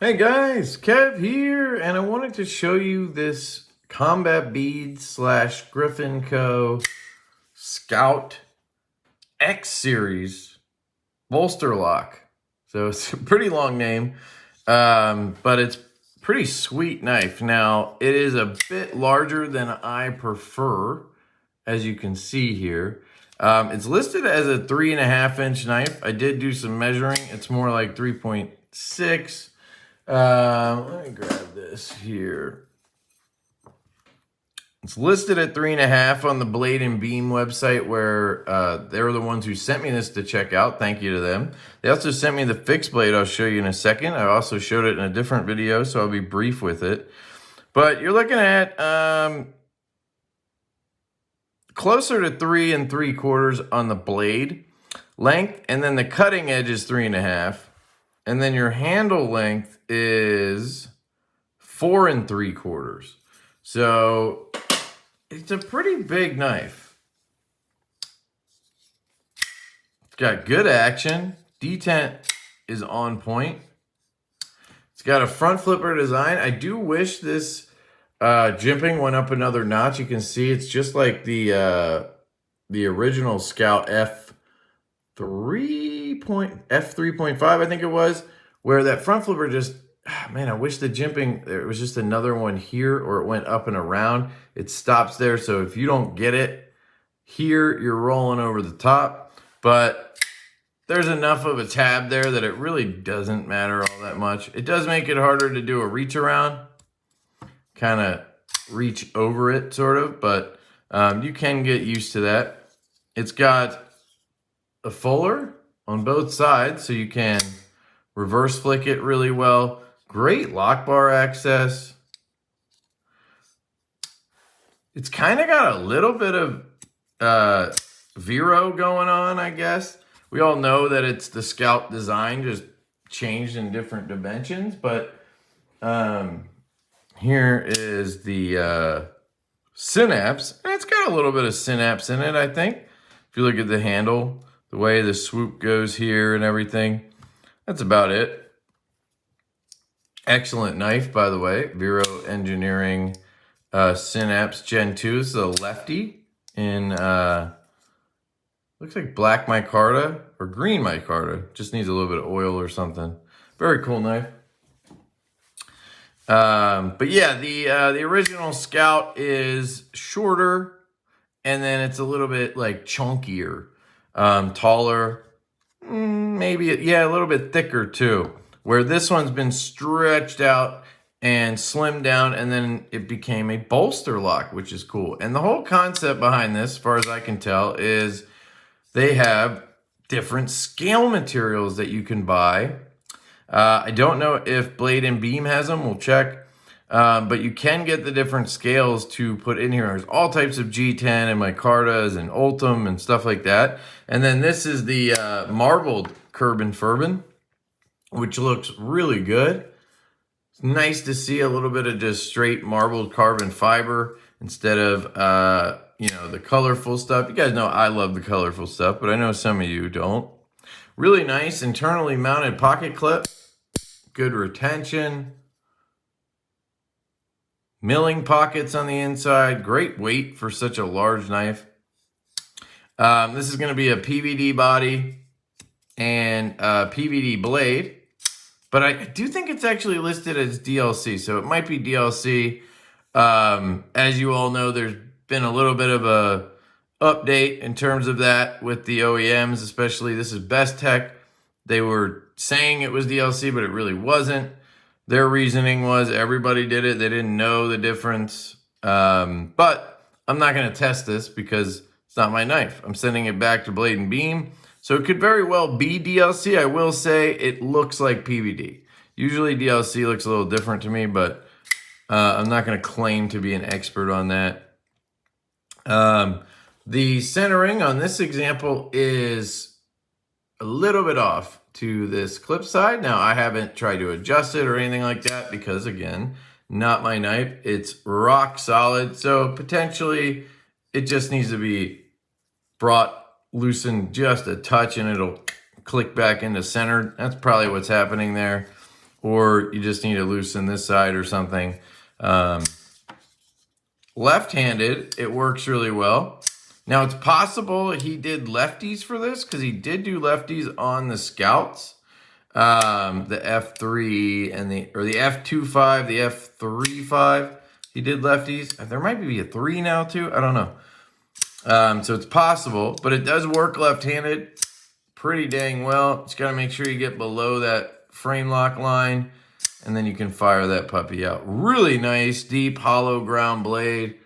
Hey guys, Kev here, and I wanted to show you this Combat Beads / Griffin Co. Scout X Series bolster lock. So it's a pretty long name, but it's pretty sweet knife. Now, it is a bit larger than I prefer, as you can see here. It's listed as a 3.5-inch knife. I did do some measuring. It's more like 3.6. Let me grab this here. It's listed at 3.5 on the Blade and Beam website, where they were the ones who sent me this to check out. Thank you to them. They also sent me the fixed blade. I'll show you in a second. I also showed it in a different video, so I'll be brief with it. But you're looking at closer to 3 3/4 on the blade length, and then the cutting edge is 3.5. And then your handle length is 4 3/4. So it's a pretty big knife. It's got good action. Detent is on point. It's got a front flipper design. I do wish this jimping went up another notch. You can see it's just like the original Scout F3.5, I think it was, where that front flipper just, man, I wish the jimping, there was just another one here, or it went up and around. It stops there, so if you don't get it here, you're rolling over the top. But there's enough of a tab there that it really doesn't matter all that much. It does make it harder to do a reach around, kind of reach over it, sort of, but you can get used to that. It's got a fuller on both sides, so you can reverse flick it really well. Great lock bar access. It's kind of got a little bit of Vero going on, I guess. We all know that it's the Scout design, just changed in different dimensions, but here is the synapse. And it's got a little bit of synapse in it, I think. If you look at the handle, the way the swoop goes here and everything, that's about it. Excellent knife, by the way. Vero Engineering Synapse Gen 2. This is a lefty in, looks like black micarta or green micarta. Just needs a little bit of oil or something. Very cool knife. But yeah, the original Scout is shorter, and then it's a little bit like chunkier, taller, maybe, yeah, a little bit thicker too, where this one's been stretched out and slimmed down, and then it became a bolster lock, which is cool. And the whole concept behind this, as far as I can tell, is they have different scale materials that you can buy. I don't know if Blade and Beam has them. We'll check. But you can get the different scales to put in here. There's all types of G10 and micartas and Ultim and stuff like that. And then this is the marbled Carbon Furbin, which looks really good. It's nice to see a little bit of just straight marbled carbon fiber instead of, you know, the colorful stuff. You guys know I love the colorful stuff, but I know some of you don't. Really nice internally mounted pocket clip. Good retention. Milling pockets on the inside. Great weight for such a large knife. This is going to be a PVD body and a PVD blade. But I do think it's actually listed as DLC, so it might be DLC. As you all know, there's been a little bit of a update in terms of that with the OEMs, especially this is Best Tech. They were saying it was DLC, but it really wasn't. Their reasoning was everybody did it. They didn't know the difference. But I'm not going to test this because it's not my knife. I'm sending it back to Blade and Beam. So it could very well be DLC. I will say it looks like PVD. Usually DLC looks a little different to me, but I'm not going to claim to be an expert on that. The centering on this example is a little bit off to this clip side. Now, I haven't tried to adjust it or anything like that because, again, not my knife. It's rock solid, so potentially it just needs to be brought loosened just a touch and it'll click back into center. That's probably what's happening there. or you just need to loosen this side or something. Left-handed, it works really well. Now, it's possible he did lefties for this, because he did do lefties on the Scouts. The F3 and the F25, the F35, he did lefties. There might be a 3 now too, I don't know. So it's possible, but it does work left-handed pretty dang well. Just got to make sure you get below that frame lock line, and then you can fire that puppy out. Really nice, deep, hollow ground blade.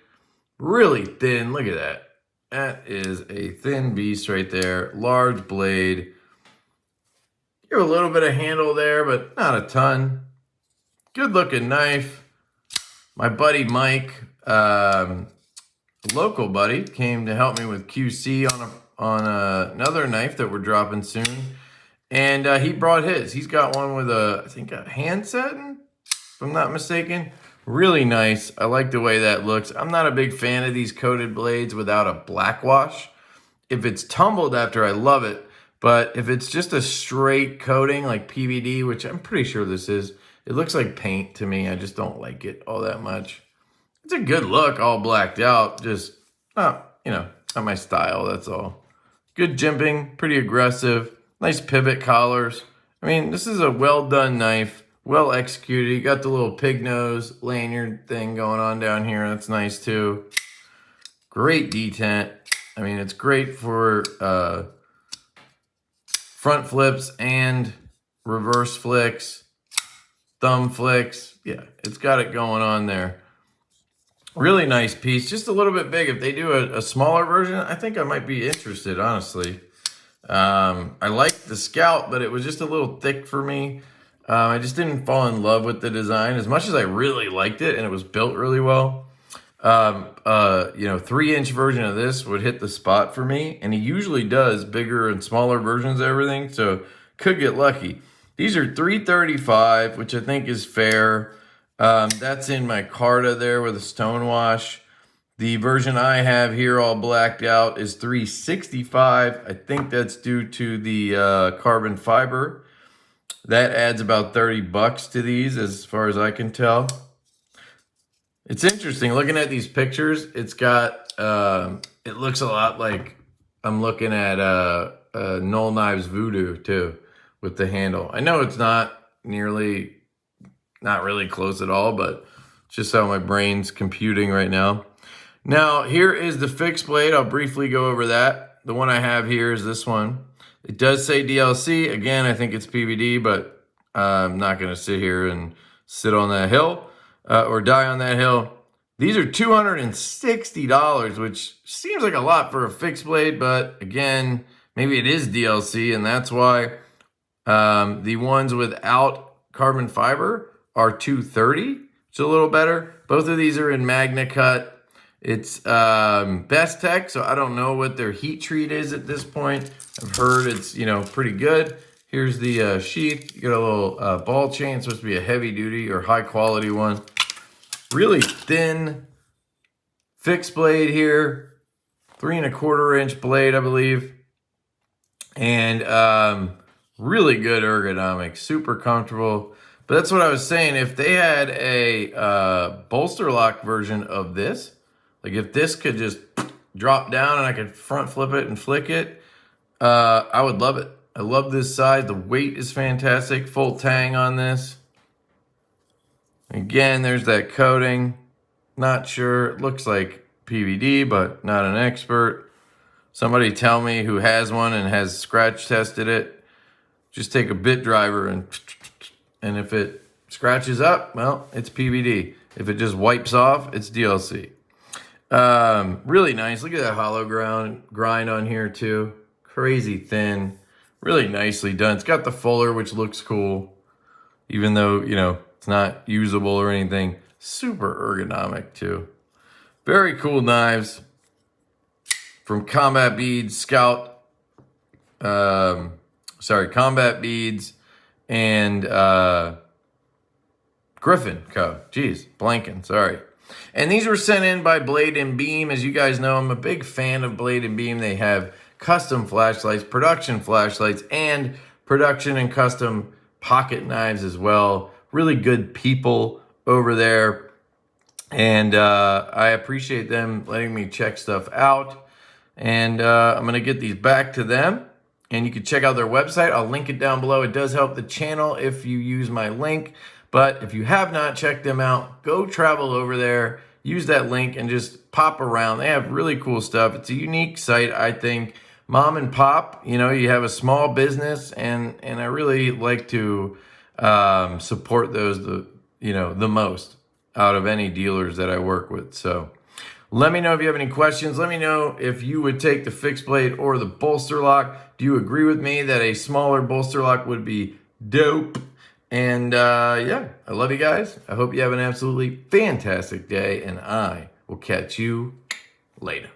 Really thin, look at that. That is a thin beast right there. Large blade. Give a little bit of handle there, but not a ton. Good looking knife. My buddy Mike, a local buddy, came to help me with QC on another knife that we're dropping soon. And he brought his. He's got one with I think a hand setting, if I'm not mistaken. Really nice. I like the way that looks. I'm not a big fan of these coated blades without a black wash. If it's tumbled after, I love it. But if it's just a straight coating like PVD, which I'm pretty sure this is, it looks like paint to me. I just don't like it all that much. It's a good look, all blacked out. Just, not my style, that's all. Good jimping, pretty aggressive. Nice pivot collars. I mean, this is a well-done knife, well executed. You got the little pig nose lanyard thing going on down here. That's nice too. Great detent. I mean, it's great for front flips and reverse flicks, thumb flicks. Yeah, it's got it going on there. Really nice piece. Just a little bit big. If they do a smaller version, I think I might be interested, honestly. I liked the Scout, but it was just a little thick for me. I just didn't fall in love with the design as much as I really liked it, and it was built really well. 3-inch version of this would hit the spot for me, and he usually does bigger and smaller versions of everything, so could get lucky. These are $335, which I think is fair. That's in my Carta there with a stonewash. The version I have here all blacked out is $365. I think that's due to the carbon fiber. That adds about $30 to these as far as I can tell. It's interesting looking at these pictures. It's got, it looks a lot like I'm looking at Null Knives Voodoo too with the handle. I know it's not really close at all, but it's just how my brain's computing right now. Now, here is the fixed blade. I'll briefly go over that. The one I have here is this one. It does say DLC. Again, I think it's PVD, but I'm not going to sit here and sit on that hill. Or die on that hill. These are $260, which seems like a lot for a fixed blade, but again, maybe it is DLC, and that's why the ones without carbon fiber are $230. It's a little better. Both of these are in Magna Cut. It's Best Tech, so I don't know what their heat treat is at this point. I've heard it's pretty good. Here's the sheath. You got a little ball chain. It's supposed to be a heavy duty or high quality one. Really thin fixed blade here, 3¼ inch blade, I believe. And really good ergonomics, super comfortable. But that's what I was saying. If they had a bolster lock version of this, like if this could just drop down and I could front flip it and flick it, I would love it. I love this size. The weight is fantastic. Full tang on this. Again, there's that coating. Not sure. It looks like PVD, but not an expert. Somebody tell me who has one and has scratch tested it. Just take a bit driver and if it scratches up, well, it's PVD. If it just wipes off, it's DLC. Really nice. Look at that hollow grind on here too. Crazy thin. Really nicely done. It's got the fuller, which looks cool. Even though, it's not usable or anything. Super ergonomic too. Very cool knives from Combat Beads, Combat Beads and Griffin Co. Jeez, blanking, sorry. And these were sent in by Blade and Beam. As you guys know, I'm a big fan of Blade and Beam. They have custom flashlights, production flashlights, and production and custom pocket knives as well. Really good people over there. And I appreciate them letting me check stuff out. And I'm going to get these back to them. And you can check out their website. I'll link it down below. It does help the channel if you use my link. But if you have not checked them out, go travel over there. Use that link and just pop around. They have really cool stuff. It's a unique site, I think. Mom and pop, you know, you have a small business, and I really like to support those, the most out of any dealers that I work with. So let me know if you have any questions. Let me know if you would take the fixed blade or the bolster lock. Do you agree with me that a smaller bolster lock would be dope? And yeah, I love you guys. I hope you have an absolutely fantastic day, and I will catch you later.